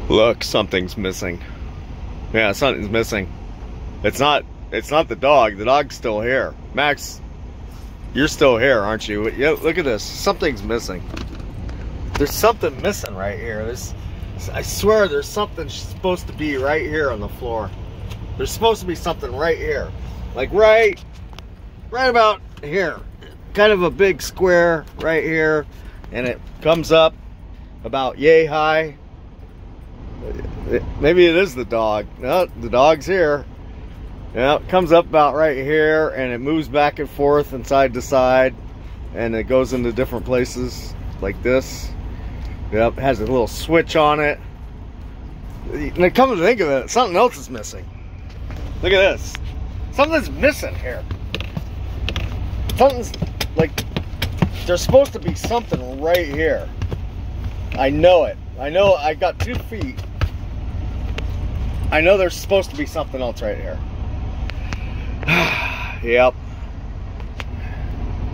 Look, something's missing. Yeah, something's missing. It's not the dog. The dog's still here. Max, you're still here, aren't you? Yeah, look at this. Something's missing. There's something missing right here. I swear there's something supposed to be right here on the floor. There's supposed to be something right here. Like right about here. Kind of a big square right here. And it comes up about yay high. Maybe it is the dog. No, the dog's here. Yeah, it comes up about right here and it moves back and forth and side to side. And it goes into different places like this. Yep, it has a little switch on it. And come to think of it, something else is missing. Look at this. Something's missing here. Something's like, there's supposed to be something right here. I know it. I know I got 2 feet. I know there's supposed to be something else right here. Yep.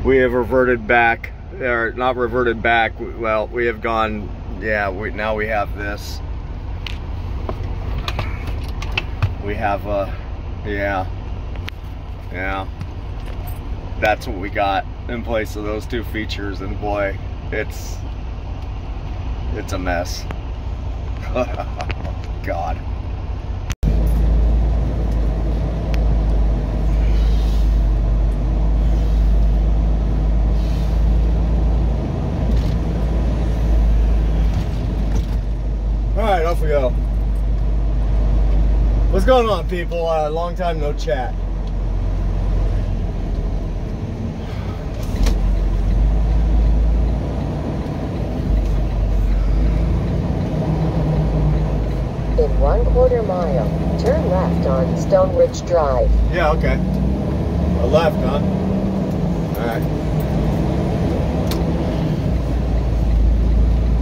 We have reverted back. Or not reverted back. Well, we have gone. Yeah. Now we have this. We have yeah. That's what we got in place of those 2 features, and boy, it's a mess. God. Alright, off we go. What's going on, people? Long time no chat. In 1/4 mile, turn left on Stone Ridge Drive. Yeah, okay. A left, huh? Alright.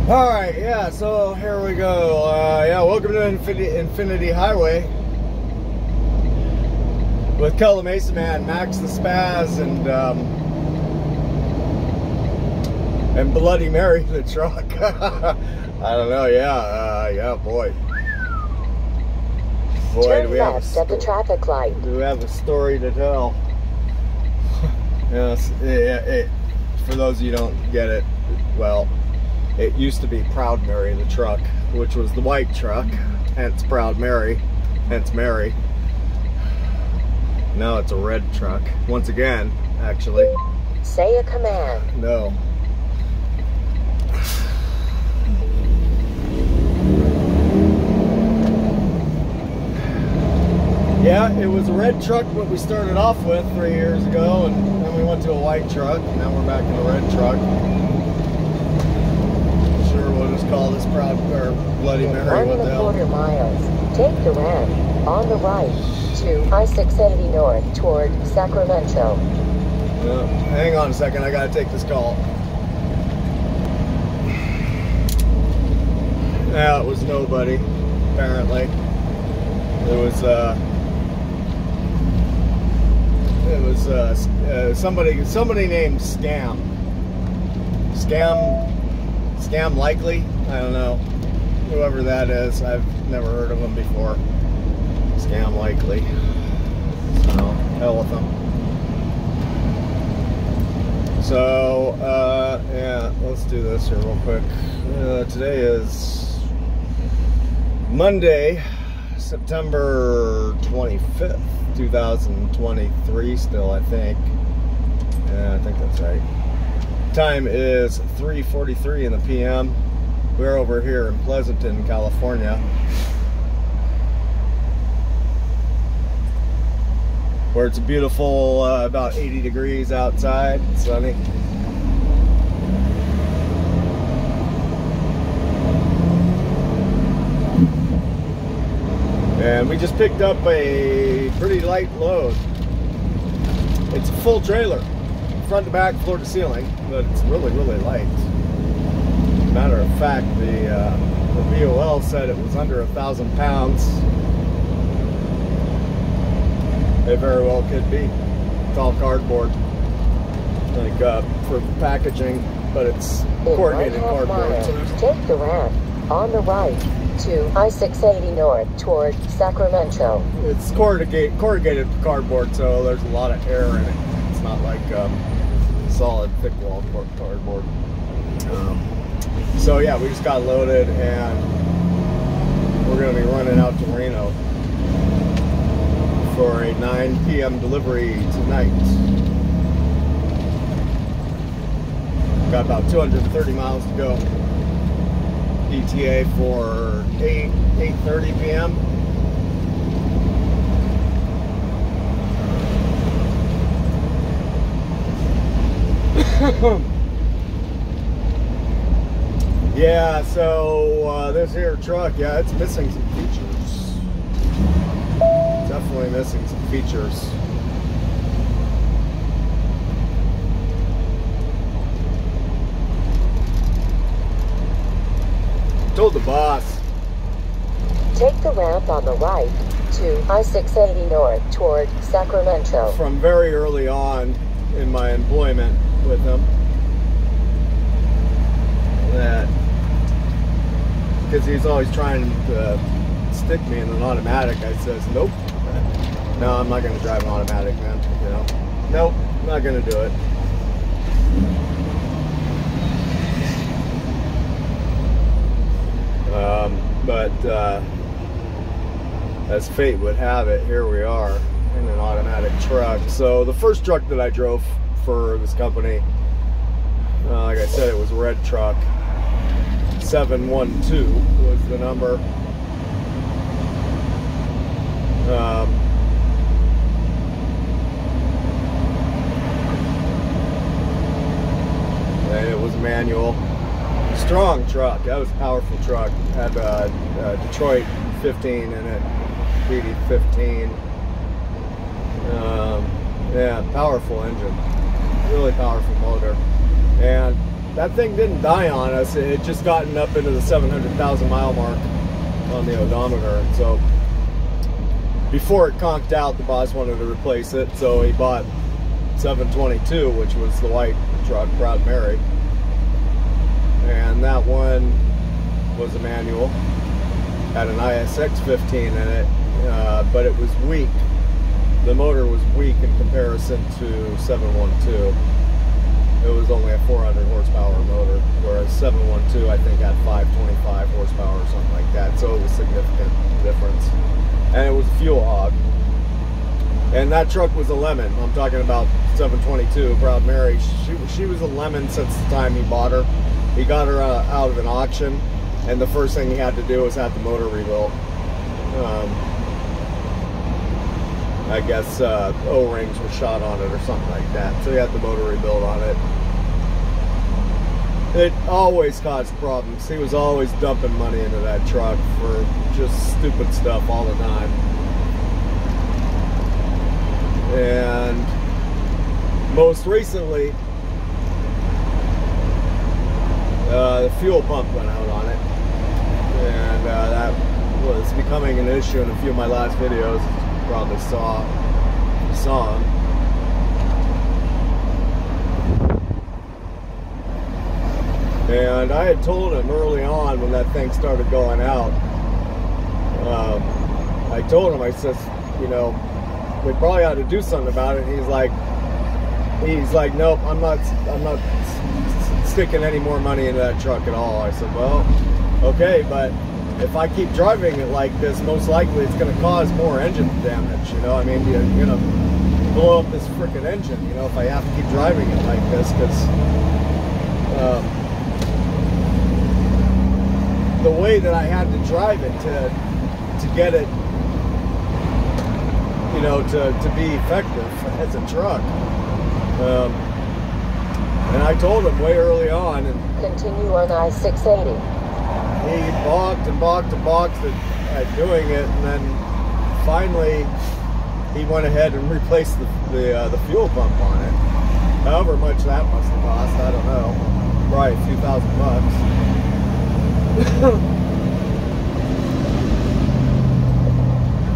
Alright, yeah, so here we go. Yeah, welcome to Infinity Highway with Kel Mesa Man, Max the Spaz, and Bloody Mary the truck. I don't know, yeah, boy. Turn do we left at the traffic light. Do we have a story to tell? Yes, for those of you who don't get it, well, it used to be Proud Mary the truck, which was the white truck, hence Proud Mary, hence Mary. Now it's a red truck. Once again, actually. Say a command. No. Yeah, it was a red truck what we started off with 3 years ago, and then we went to a white truck, and now we're back in a red truck. Sure, we'll just call this Proud or Bloody Mary. What the hell? 1 1/4 miles. Take the ramp on the right to I-670 North toward Sacramento. Hang on a second, I gotta take this call. Yeah, it was nobody, apparently. It was somebody named Scam Likely. I don't know, whoever that is. I've never heard of him before. Scam Likely. So hell with them. So yeah, let's do this here real quick. Today is Monday, September 25th, 2023 still, I think. Yeah, I think that's right. Time is 3:43 in the PM. We're over here in Pleasanton, California, where it's a beautiful about 80 degrees outside, sunny. And we just picked up a pretty light load. It's a full trailer, front to back, floor to ceiling, but it's really, really light. Matter of fact, the VOL said it was under 1,000 pounds. It very well could be. It's all cardboard, like for packaging, but it's coordinated cardboard. Take the ramp on the right to I-680 North toward Sacramento. It's corrugated cardboard, so there's a lot of air in it. It's not like solid thick wall cardboard. So yeah, we just got loaded and we're going to be running out to Reno for a 9 p.m. delivery tonight. Got about 230 miles to go. ETA for 8:30 p.m. Yeah, so this here truck, yeah, it's missing some features. Definitely missing some features. Told the boss. Take the ramp on the right to I-680 North toward Sacramento. From very early on in my employment with him, that because he's always trying to stick me in an automatic, I says, nope, no, I'm not going to drive an automatic, man, you know, nope, I'm not going to do it. But as fate would have it, here we are in an automatic truck. So the first truck that I drove for this company, like I said, it was a red truck. 712 was the number. And it was manual. Strong truck. That was a powerful truck. Had Detroit 15 in it, PD 15. Yeah, powerful engine, really powerful motor, and that thing didn't die on us. It had just gotten up into the 700,000 mile mark on the odometer, and so before it conked out, the boss wanted to replace it, so he bought 722, which was the white truck, Proud Mary. And that one was a manual, had an ISX 15 in it, but it was weak. The motor was weak in comparison to 712. It was only a 400 horsepower motor, whereas 712 I think had 525 horsepower or something like that, so it was a significant difference. And it was a fuel hog. And that truck was a lemon. I'm talking about 722, Proud Mary. She was a lemon since the time he bought her. He got her out of an auction, and the first thing he had to do was have the motor rebuilt. I guess O-rings were shot on it or something like that, so he had the motor rebuilt on it. It always caused problems. He was always dumping money into that truck for just stupid stuff all the time. And most recently, the fuel pump went out on it, and that was becoming an issue in a few of my last videos. You probably saw them. And I had told him early on when that thing started going out, I told him, I said, you know, we probably ought to do something about it. And he's like, nope, I'm not sticking any more money into that truck at all. I said, well, okay, but if I keep driving it like this, most likely it's going to cause more engine damage. You know, I mean, you're going to blow up this freaking engine, you know, if I have to keep driving it like this, because the way that I had to drive it to get it, you know, to be effective as a truck. And I told him way early on, and continue on I-680. He balked and balked and balked at doing it, and then finally he went ahead and replaced the fuel pump on it. However much that must have cost, I don't know. Probably a few $1,000.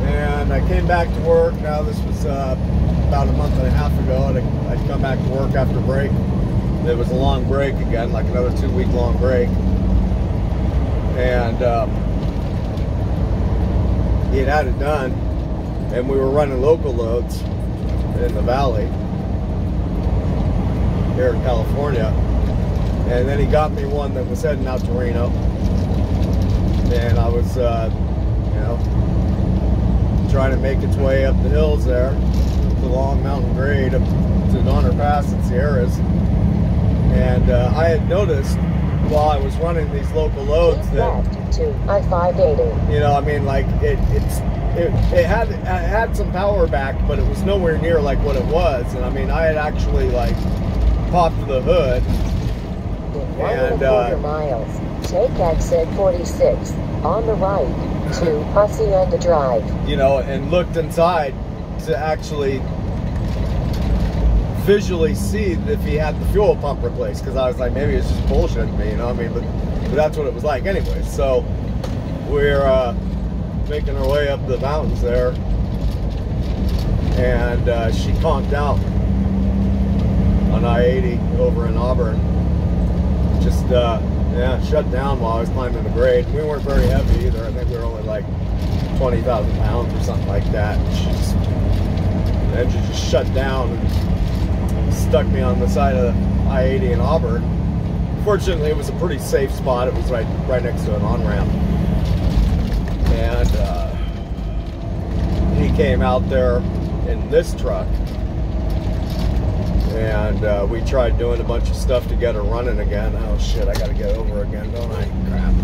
And I came back to work. Now this was about a month and a half ago, and I'd come back to work after break. It was a long break again, like another 2-week long break. and he had it done, and we were running local loads in the valley here in California, and then he got me one that was heading out to Reno, and I was you know, trying to make its way up the hills there, the long mountain grade up to Donner Pass and Sierras, and I had noticed while I was running these local loads that, left to I-580. you know, I mean, like it had some power back, but it was nowhere near like what it was. And I mean, I had actually like popped the hood. In 1.25 miles, take exit 46 on the right to Hacienda Drive. You know, and looked inside to actually visually see if he had the fuel pump replaced, because I was like, maybe it's just bullshitting me, you know what I mean? But that's what it was like anyway. So we're making our way up the mountains there, and she conked out on I-80 over in Auburn. Just yeah, shut down while I was climbing the grade. We weren't very heavy either. I think we were only like 20,000 pounds or something like that. And the engine just shut down and stuck me on the side of I-80 in Auburn. Fortunately, it was a pretty safe spot. It was right next to an on-ramp. And he came out there in this truck, and we tried doing a bunch of stuff to get her running again. Oh shit, I gotta get over again, don't I? Crap.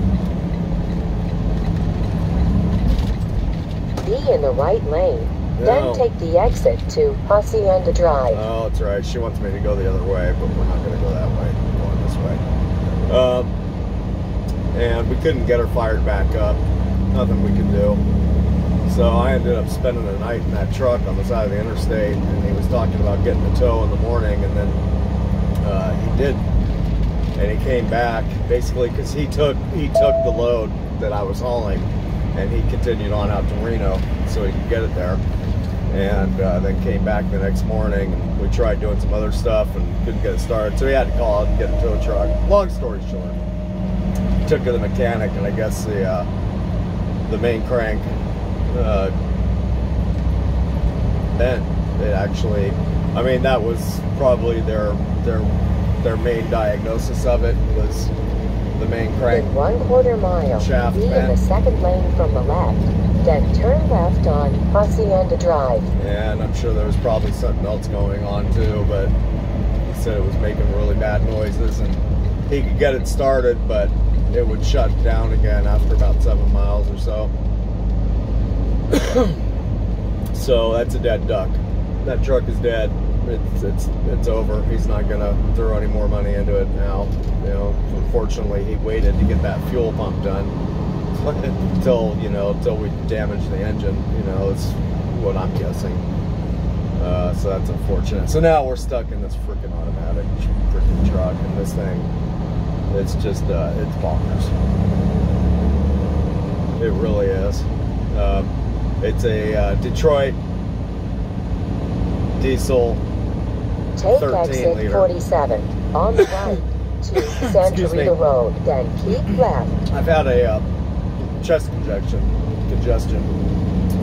Be in the right lane. No. Then take the exit to Hacienda Drive. Oh, that's right. She wants me to go the other way, but we're not going to go that way. We're going this way. And we couldn't get her fired back up. Nothing we could do. So I ended up spending the night in that truck on the side of the interstate, and he was talking about getting a tow in the morning, and then he did. And he came back basically because he took the load that I was hauling, and he continued on out to Reno so he could get it there. And then came back the next morning, and we tried doing some other stuff and couldn't get it started, so he had to call out and get a tow truck. Long story short, took to the mechanic, and I guess the main crank bent. It actually, I mean, that was probably their main diagnosis of it, was the main crank. In 1/4 mile, shaft be in bent. the second lane from the left. Then turn left on Hacienda Drive. And I'm sure there was probably something else going on too, but he said it was making really bad noises, and he could get it started, but it would shut down again after about 7 miles or so. So that's a dead duck. That truck is dead. It's over. He's not gonna throw any more money into it now. You know, unfortunately, he waited to get that fuel pump done until we damage the engine. You know, it's what I'm guessing. So that's unfortunate. So now we're stuck in this freaking automatic freaking truck, and this thing, it's just it's bonkers. It really is. It's a Detroit diesel. Take 13 exit liter. 47 on the right to Excuse me. Santa Rita Road. Then keep left. I've had a chest congestion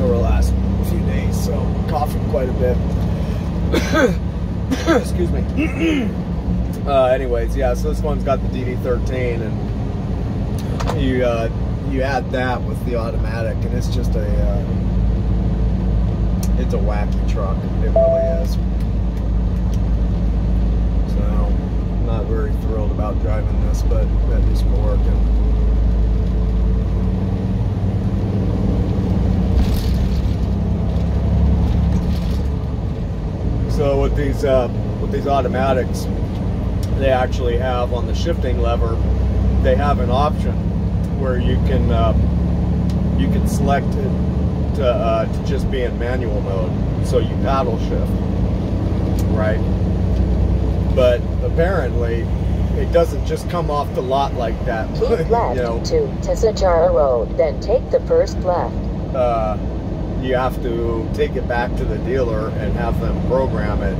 over the last few days, so I'm coughing quite a bit. Excuse me. Anyways, yeah, so this one's got the DD13, and you add that with the automatic, and it's just it's a wacky truck. It really is. So I'm not very thrilled about driving this, but at least we're working. So with these automatics, they actually have on the shifting lever, they have an option where you can select it to just be in manual mode, so you paddle shift, right? But apparently, it doesn't just come off the lot like that. Keep left to Tessajara Road. Then take the first left. You have to take it back to the dealer and have them program it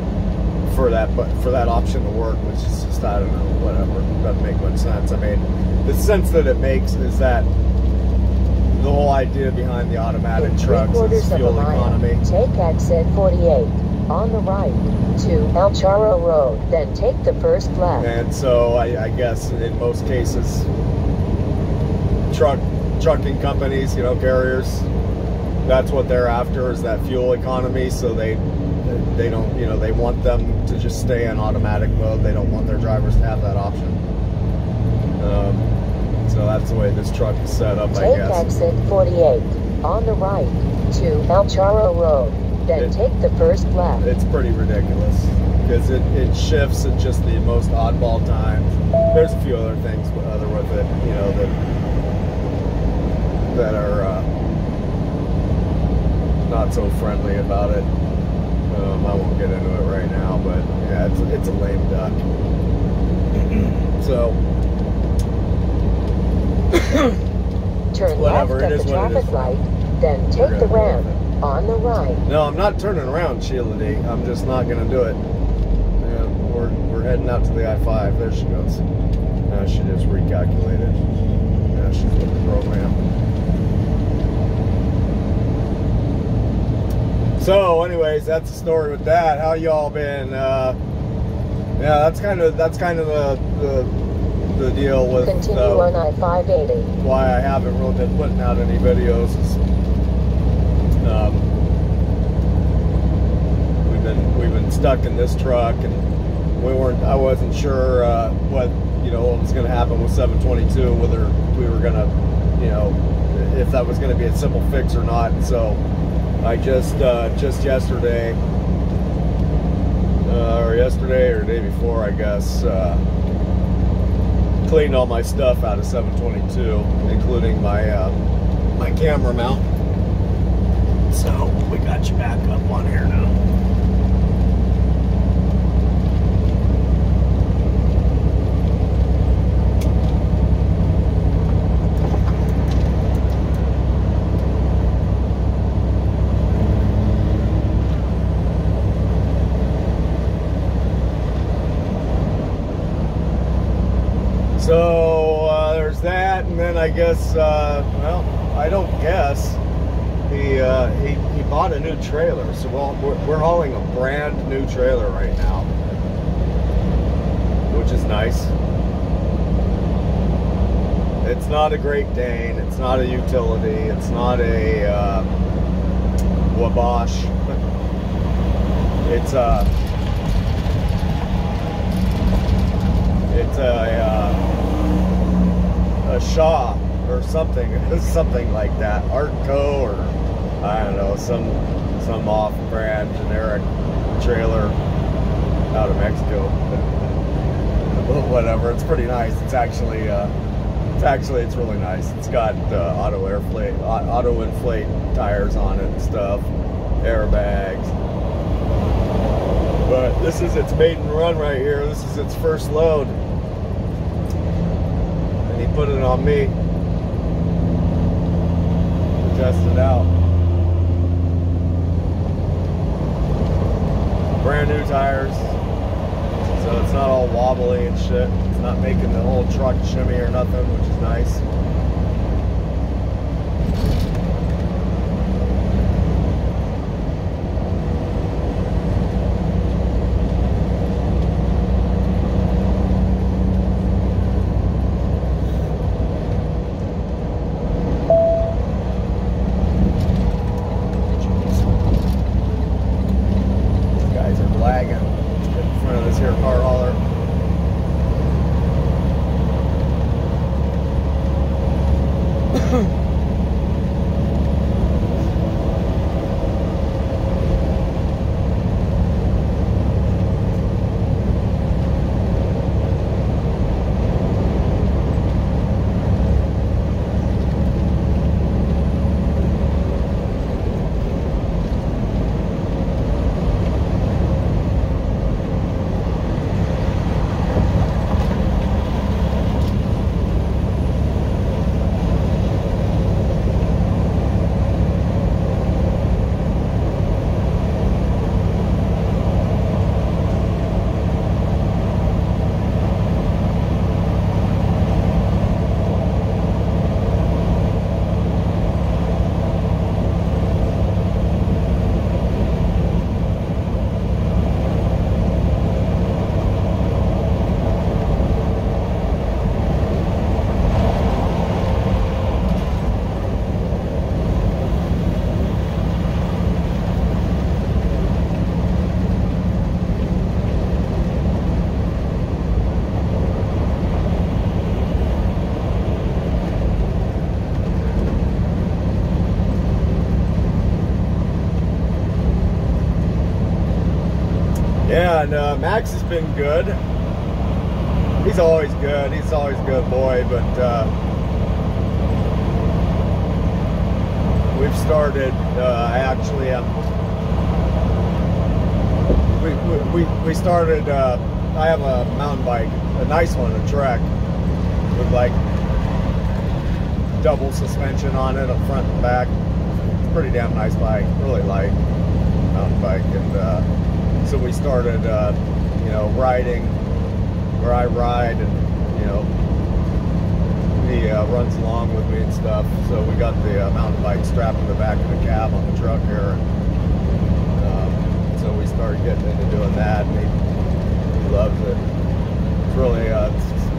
for that option to work, which is just, I don't know, whatever. Doesn't make much sense. I mean, the sense that it makes is that the whole idea behind the automatic trucks is fuel economy. Take exit 48 on the right to El Charro Road, then take the first left. And so I guess in most cases, trucking companies, you know, carriers, that's what they're after, is that fuel economy. So they don't, you know, they want them to just stay in automatic mode. They don't want their drivers to have that option. So that's the way this truck is set up, I guess. Take exit 48 on the right to El Charro Road, then take the first left. It's pretty ridiculous because it shifts at just the most oddball times. There's a few other things with it, you know, that are not so friendly about it. I won't get into it right now, but yeah, it's a lame duck. So turn whatever, left at the traffic light, then take the ramp on the right. No, I'm not turning around, Sheila D. I'm just not going to do it. Yeah, we're heading out to the I-5. There she goes. She just recalculated. Yeah, she's with the program. So, anyways, that's the story with that. How y'all been? Yeah, that's kind of the deal with continue on I-580. Why I haven't really been putting out any videos is we've been stuck in this truck, and I wasn't sure what was going to happen with 722, whether we were going to, you know, if that was going to be a simple fix or not. And so I just yesterday or the day before, I guess, cleaned all my stuff out of 722, including my my camera mount. So we got you back up on here now. So there's that, and then I guess, well, I don't guess, he bought a new trailer. So we're hauling a brand new trailer right now, which is nice. It's not a Great Dane. It's not a utility. It's not a Wabash. It's a Shaw or something like that, Artco, or I don't know, some off-brand generic trailer out of Mexico. Whatever, it's pretty nice. It's actually it's really nice. It's got auto inflate tires on it and stuff, airbags. But this is its maiden run right here. This is its first load. And he put it on me to test it out. Brand new tires. So it's not all wobbly and shit. It's not making the whole truck shimmy or nothing, which is nice. And Max has been good. He's always good. He's always a good boy, but we've started, actually, we started, I have a mountain bike, a nice one, a Trek, with like double suspension on it, up front and back. It's a pretty damn nice bike, really light mountain bike. And so we started, you know, riding where I ride, and, you know, he runs along with me and stuff. So we got the mountain bike strapped to the back of the cab on the truck here. And, so we started getting into doing that, and he loves it. It's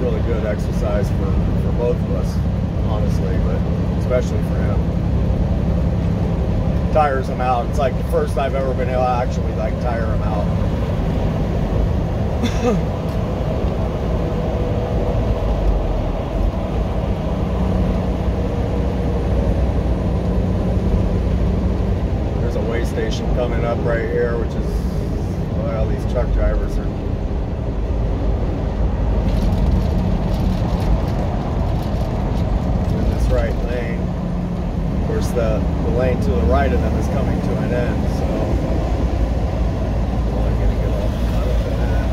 really good exercise for both of us, honestly, but especially for him. Tires him out. It's like the first I've ever been able to actually like tire him out. There's a way station coming up right here, which is, well, these truck drivers are in this right lane. Of course, the lane to the right of them is coming to an end, so I'm only going to get off of that.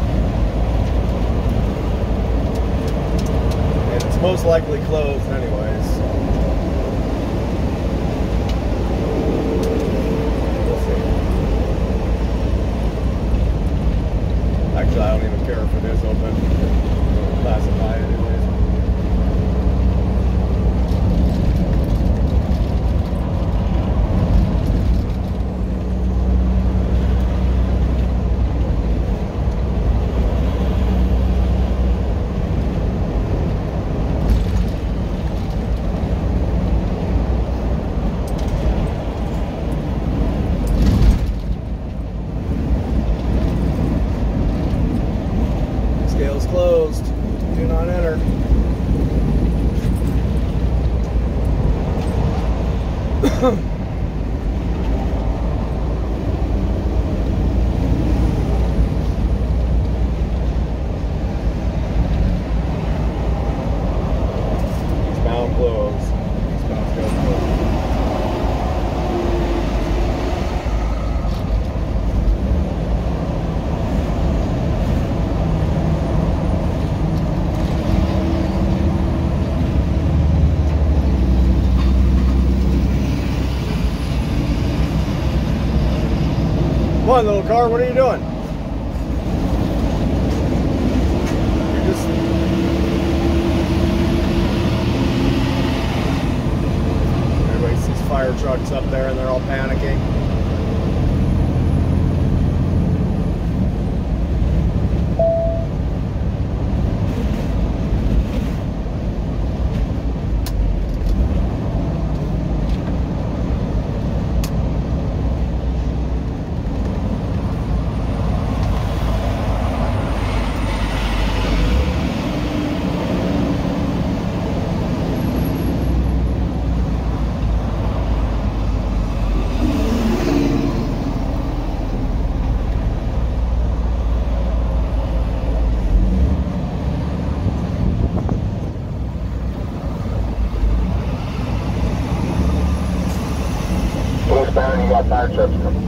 And it's most likely closed anyways. We'll see. Actually, I don't even care if it is open. We'll pass it by anyways. Scales closed. Do not enter. Eastbound closed. Eastbound scales closed. Come on, little car, what are you doing? You're just... Everybody sees fire trucks up there and they're all panicking. Eastbound, you got fire trucks coming.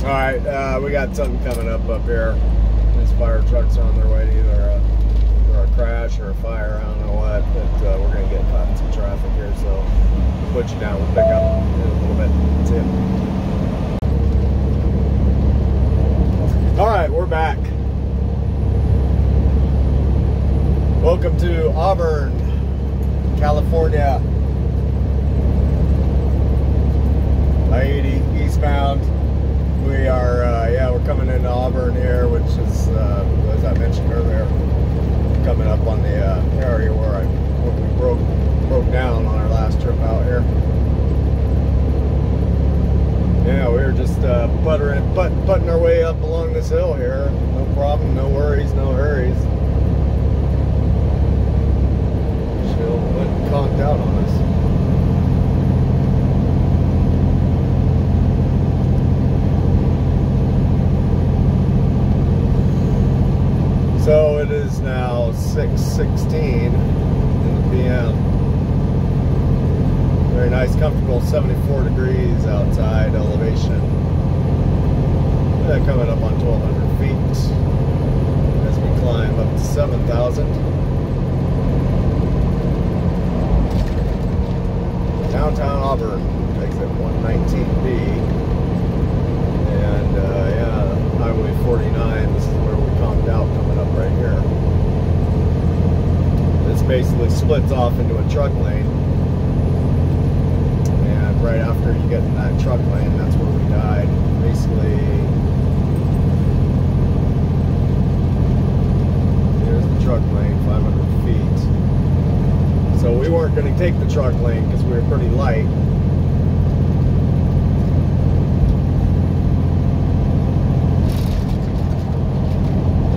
Alright, we got something coming up here. These fire trucks are on their way to either a crash or a fire, I don't know what, but we're going to get caught in some traffic here, so we'll put you down. We'll pick up in a little bit. That's it. Alright, we're back. Welcome to Auburn, California. eastbound. We are, yeah, we're coming into Auburn here, which is, as I mentioned earlier, coming up on the area where we broke down on our last trip out here. Yeah, we were just putting our way up along this hill here. No problem, no worries, no hurries. She'll went conked out on us. So it is now 6:16 in the PM. Very nice, comfortable 74 degrees outside elevation. Coming up on 1,200 feet as we climb up to 7,000. Downtown Auburn, exit 119B. And yeah, Highway 49, this is where we conked out coming up right here. This basically splits off into a truck lane. And right after you get in that truck lane, that's where we died. Basically, here's the truck lane, 500 feet. So we weren't going to take the truck lane because we were pretty light.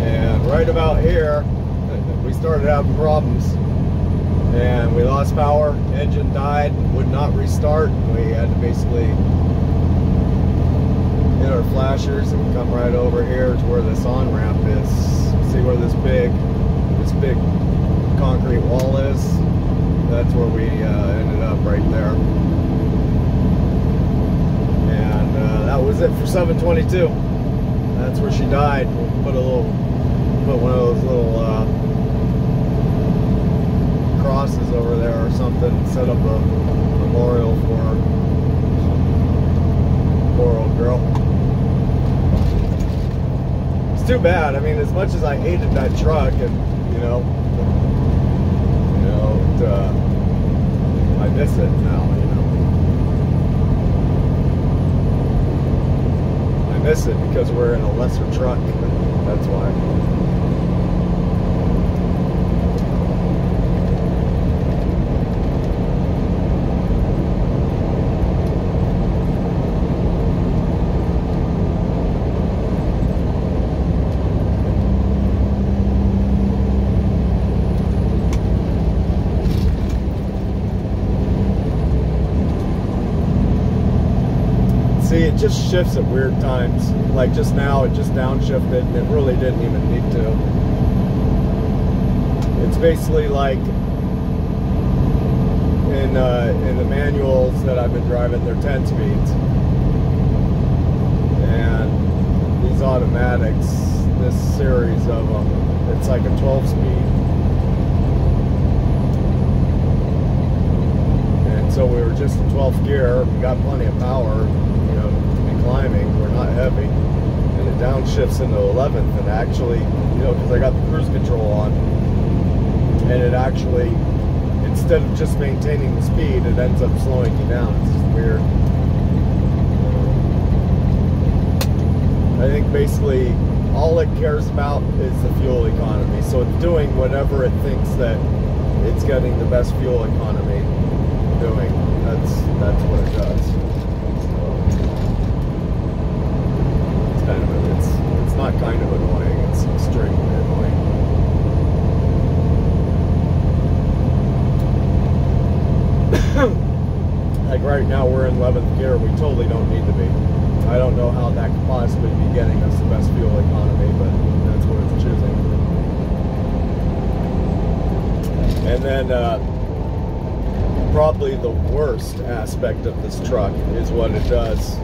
And right about here, we started having problems. And we lost power, engine died, would not restart. We had to basically hit our flashers and come right over here to where this on-ramp is. See where this big concrete wall is? That's where we ended up, right there. And that was it for 722. That's where she died. We'll put one of those little crosses over there or something, set up a memorial for her. Poor old girl. It's too bad. I mean, as much as I hated that truck, and I miss it now. I miss it because we're in a lesser truck. That's why. See, it just shifts at weird times. Like just now, it just downshifted, and it really didn't even need to. It's basically like in the manuals that I've been driving, they're 10 speeds, and these automatics, this series of them, it's like a 12 speed. And so we were just in 12th gear. We got plenty of power. Climbing, we're not heavy, and it downshifts into 11th, and actually, because I got the cruise control on, and it actually, instead of just maintaining the speed, it ends up slowing you down. It's just weird. I think basically all it cares about is the fuel economy, so it's doing whatever it thinks that it's getting the best fuel economy doing. That's what it does. It's not kind of annoying, it's extremely annoying. Like right now we're in 11th gear, we totally don't need to be. I don't know how that could possibly be getting us the best fuel economy, but that's what it's choosing. And then probably the worst aspect of this truck is what it does.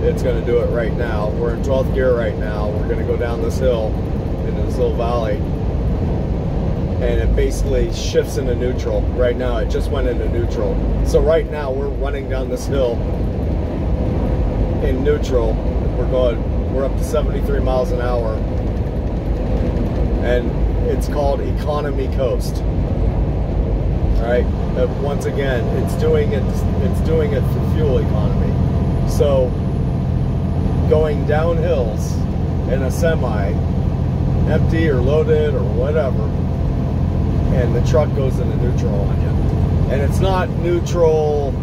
It's going to do it right now. We're in 12th gear right now. We're going to go down this hill into this little valley, and it basically shifts into neutral. Right now it just went into neutral. So right now we're running down this hill in neutral. We're up to 73 miles an hour, and it's called Economy Coast. Right? Once again, it's doing it for fuel economy. So going down hills in a semi, empty or loaded or whatever, and the truck goes into neutral on you. And it's not neutral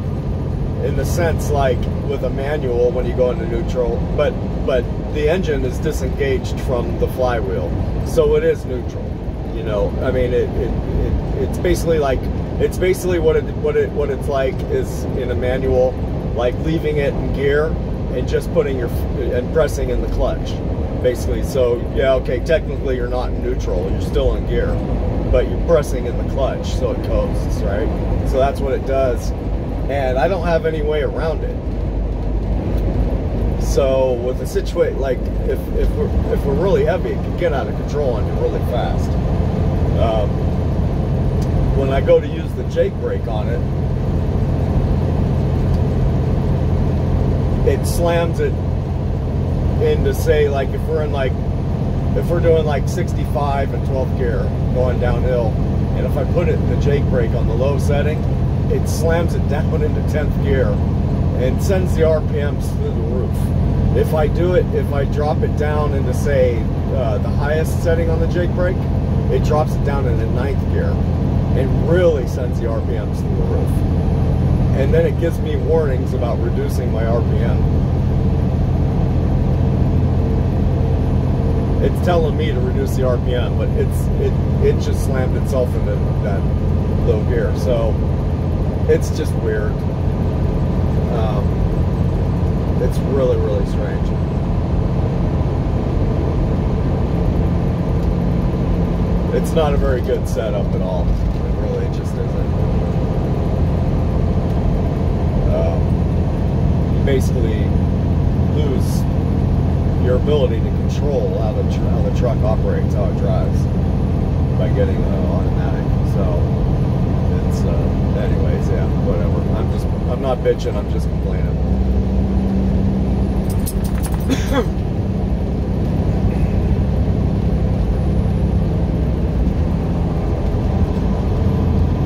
in the sense like with a manual when you go into neutral, but the engine is disengaged from the flywheel, so it is neutral. You know, I mean, it's basically like what it's like is in a manual, like leaving it in gear and just putting and pressing in the clutch, basically. So yeah, okay, technically you're not in neutral, you're still in gear, but you're pressing in the clutch so it coasts, right? So that's what it does, and I don't have any way around it. So with a situation like if we're really heavy, it can get out of control on you really fast. When I go to use the Jake brake on it, it slams it into, say, like if we're doing like 65 and 12th gear going downhill, and if I put it in the Jake brake on the low setting, it slams it down into 10th gear and sends the RPMs through the roof. If I drop it down into, say, the highest setting on the Jake brake, it drops it down into 9th gear and really sends the RPMs through the roof. And then it gives me warnings about reducing my RPM. It's telling me to reduce the RPM, but it just slammed itself into that low gear. So it's just weird. It's really, really strange. It's not a very good setup at all. It really just isn't. You basically lose your ability to control how the truck operates, how it drives, by getting automatic. So it's anyways, yeah, whatever. I'm not bitching. I'm just complaining.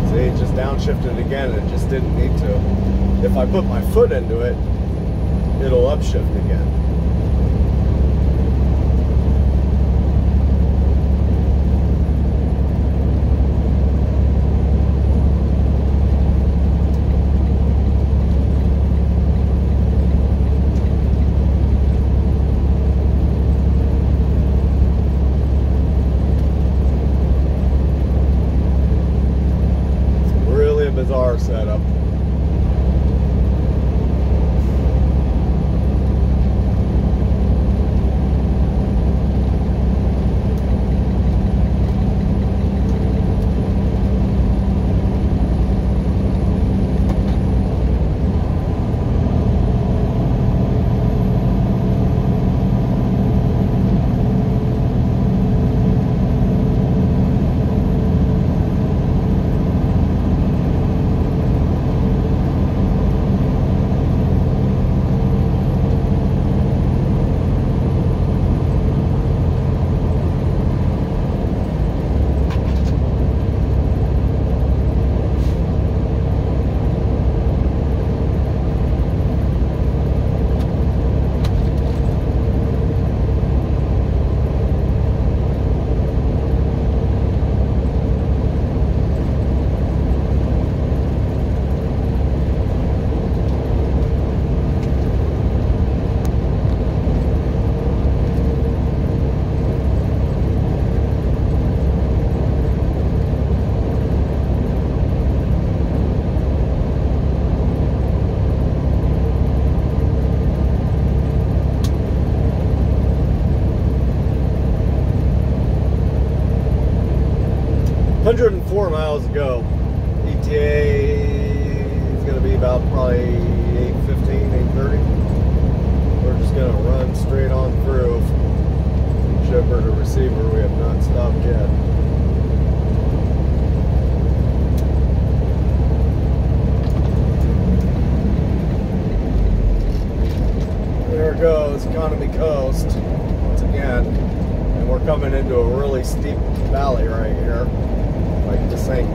See, just downshifted again. It just didn't need to. If I put my foot into it, it'll upshift again. Bizarre setup. .4 miles ago. ETA is going to be about probably 8:15, 8:30. We're just going to run straight on through from shipper to receiver. We have not stopped yet. There it goes, Economy Coast once again. And we're coming into a really steep valley right here. Like this thing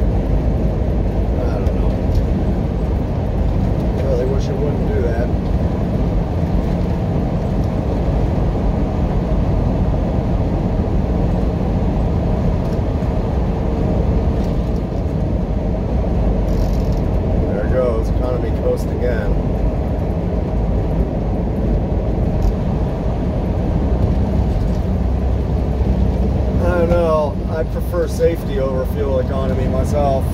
post again. I don't know. I prefer safety over fuel economy myself.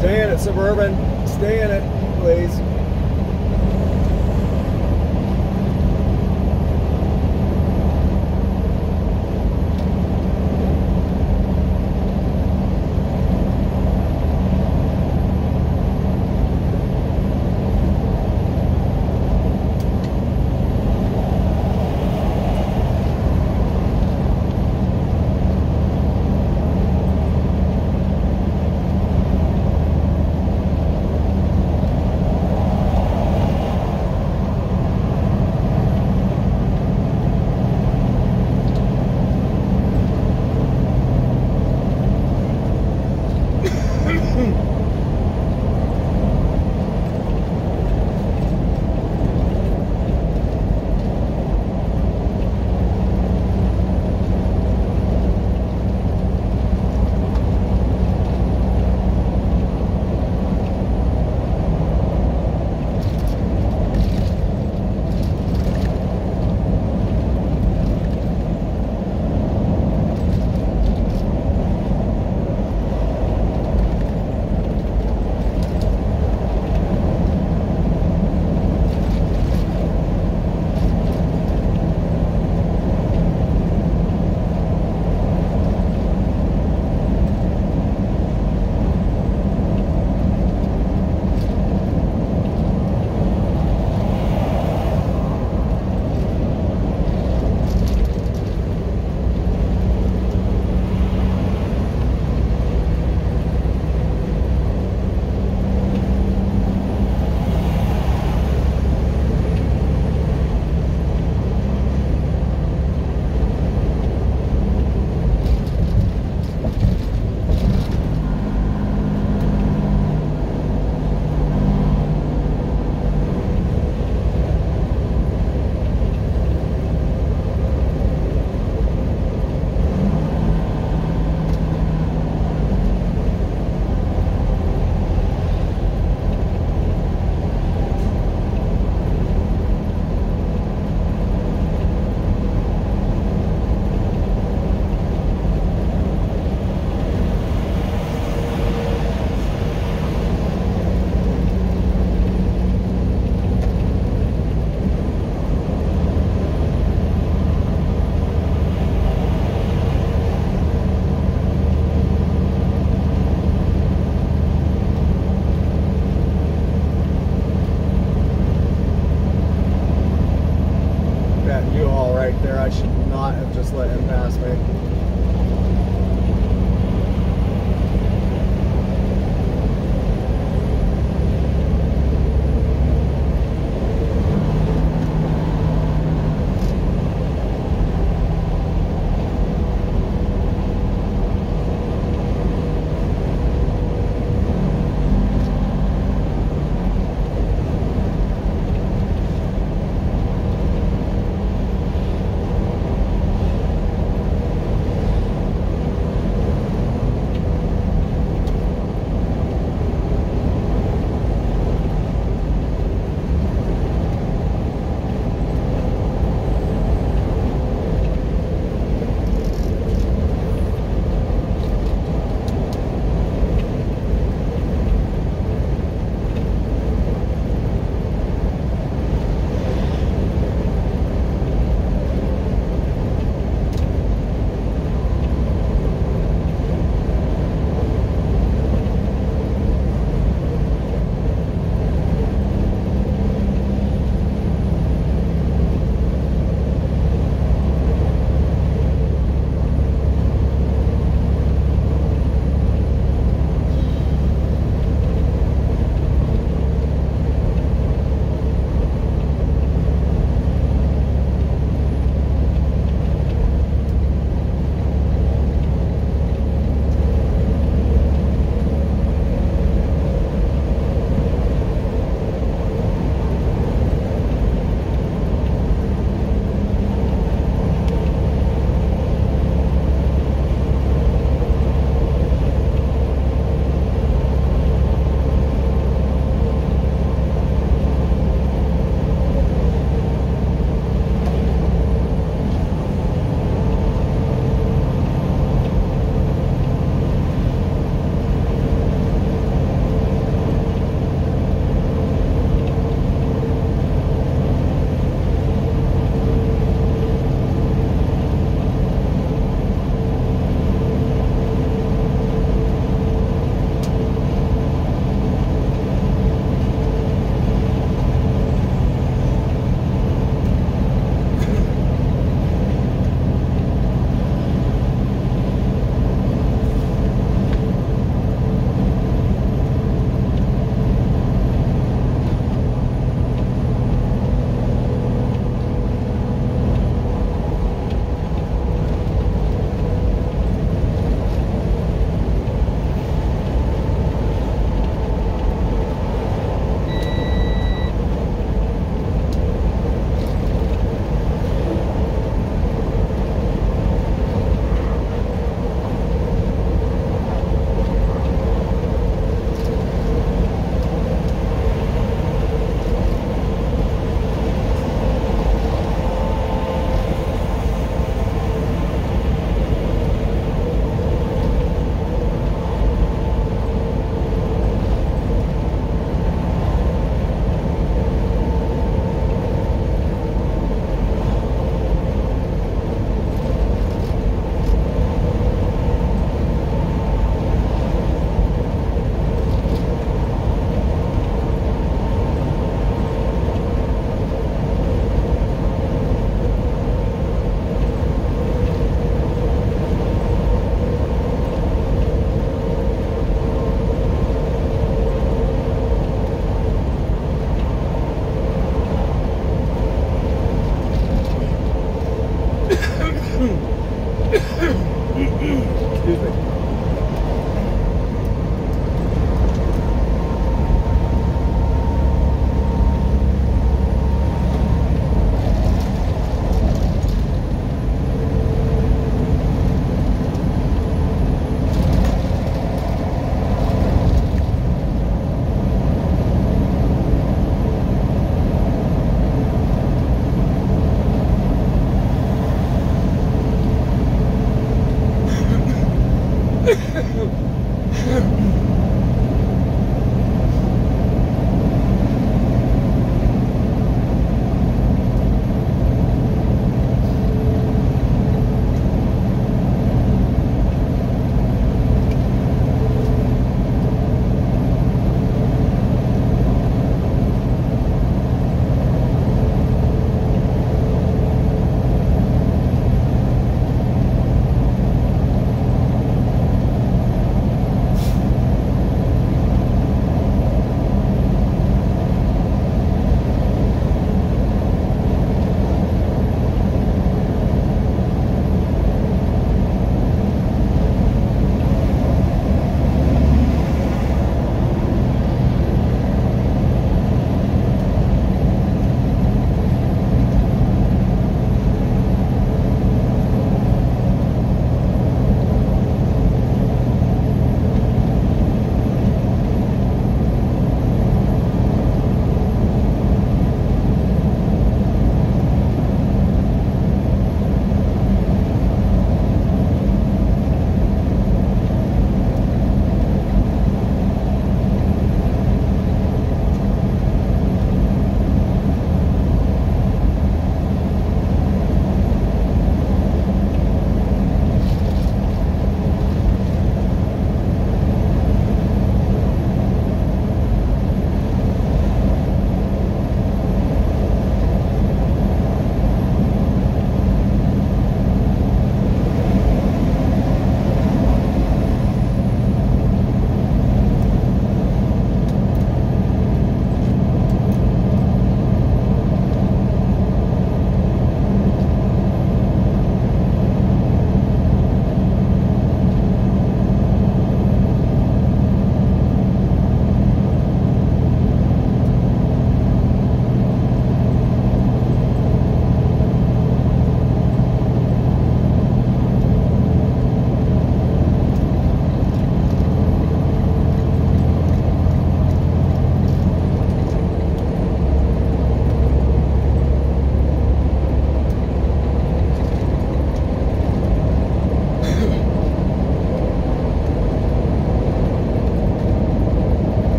Stay in it, Suburban. Stay in it, please. right there. I should not have just let him pass me.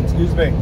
Excuse me.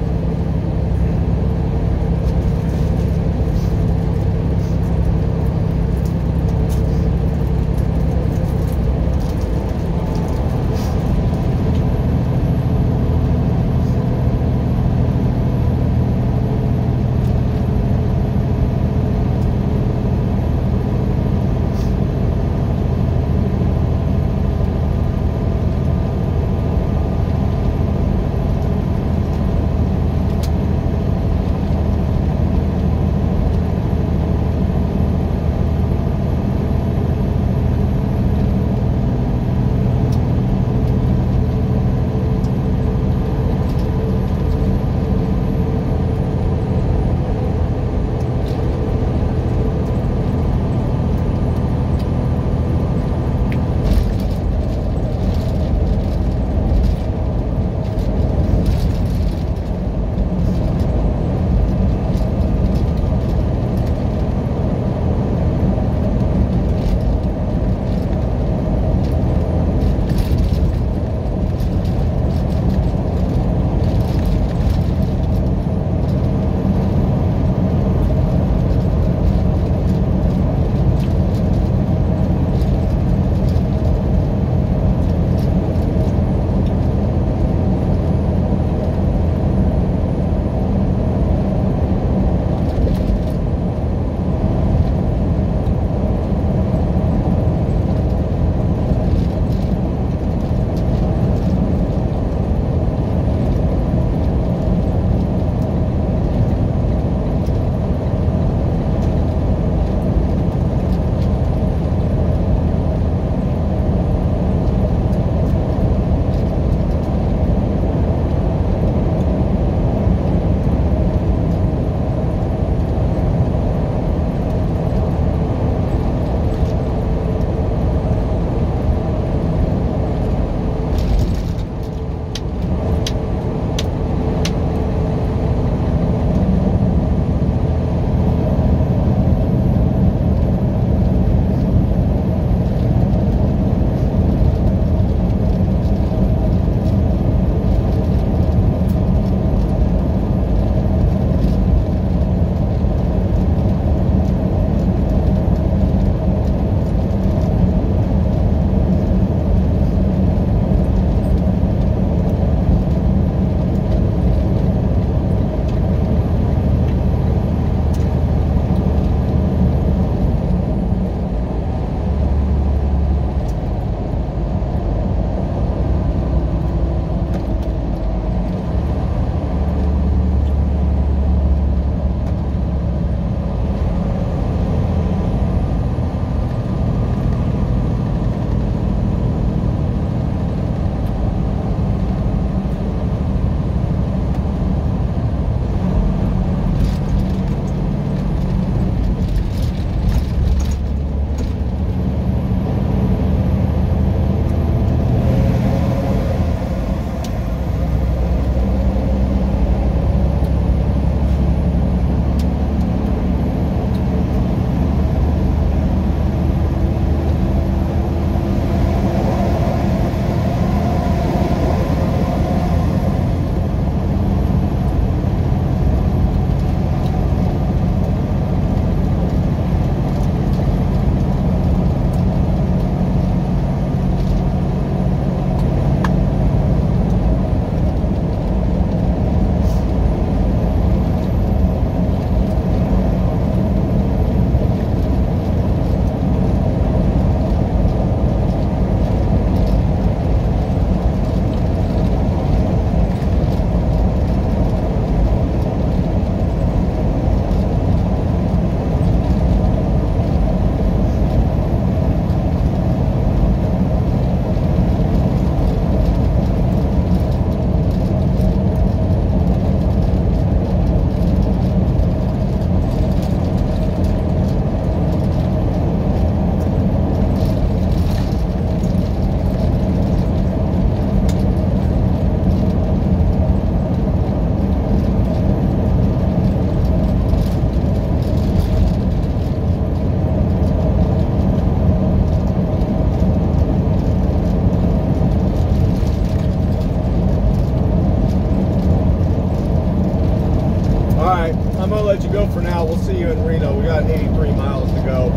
I'm gonna let you go for now. We'll see you in Reno. We got 83 miles to go.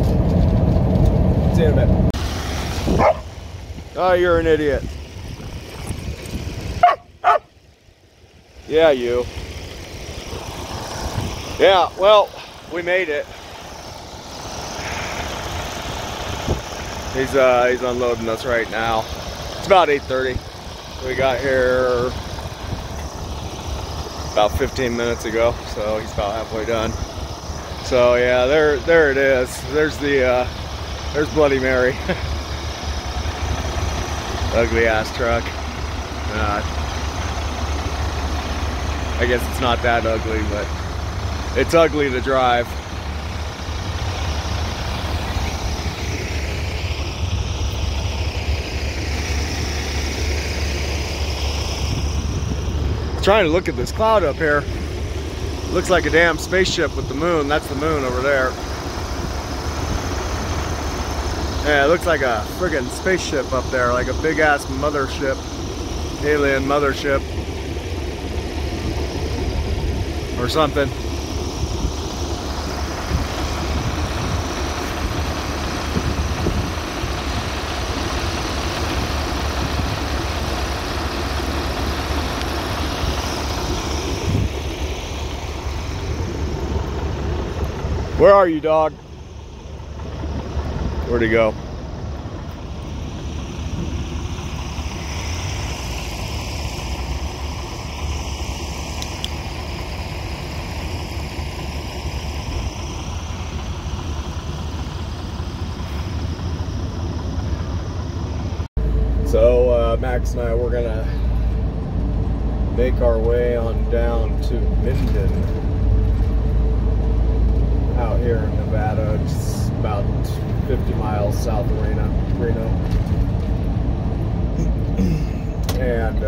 See you in a bit. Oh, you're an idiot. Yeah, you. Yeah, well, we made it. He's unloading us right now. It's about 8:30. We got here about 15 minutes ago, so he's about halfway done. So yeah, there it is. There's Bloody Mary. Ugly ass truck. I guess it's not that ugly, but it's ugly to drive. Trying to look at this cloud up here. Looks like a damn spaceship with the moon. That's the moon over there. Yeah, it looks like a friggin' spaceship up there, like a big ass mothership, alien mothership or something. Where are you, dog? Where'd he go? So Max and I, we're gonna make our way on down to Minden, out here in Nevada, just about 50 miles south of Reno. And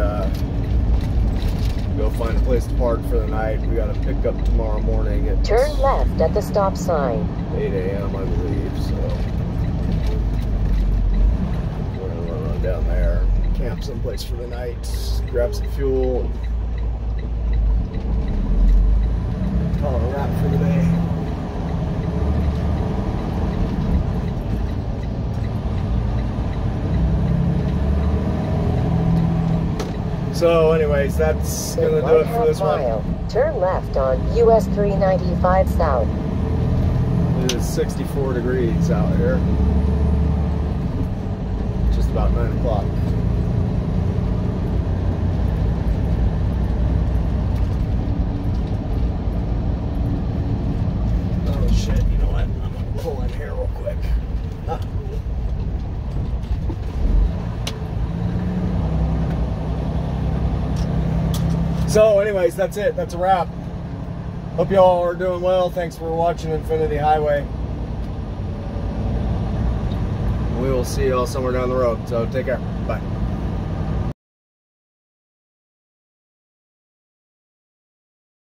go find a place to park for the night. We got a pickup tomorrow morning at Turn left at the stop sign. 8 a.m. I believe, so we're gonna run down there, camp someplace for the night, grab some fuel, and call it a wrap for the day. So anyways, that's gonna do it for this one. Turn left on US 395 South. It is 64 degrees out here. Just about 9 o'clock. Oh shit, you know what? I'm gonna pull in here real quick. So anyways, that's it. That's a wrap. Hope you all are doing well. Thanks for watching Infinity Highway. We will see you all somewhere down the road. So take care. Bye.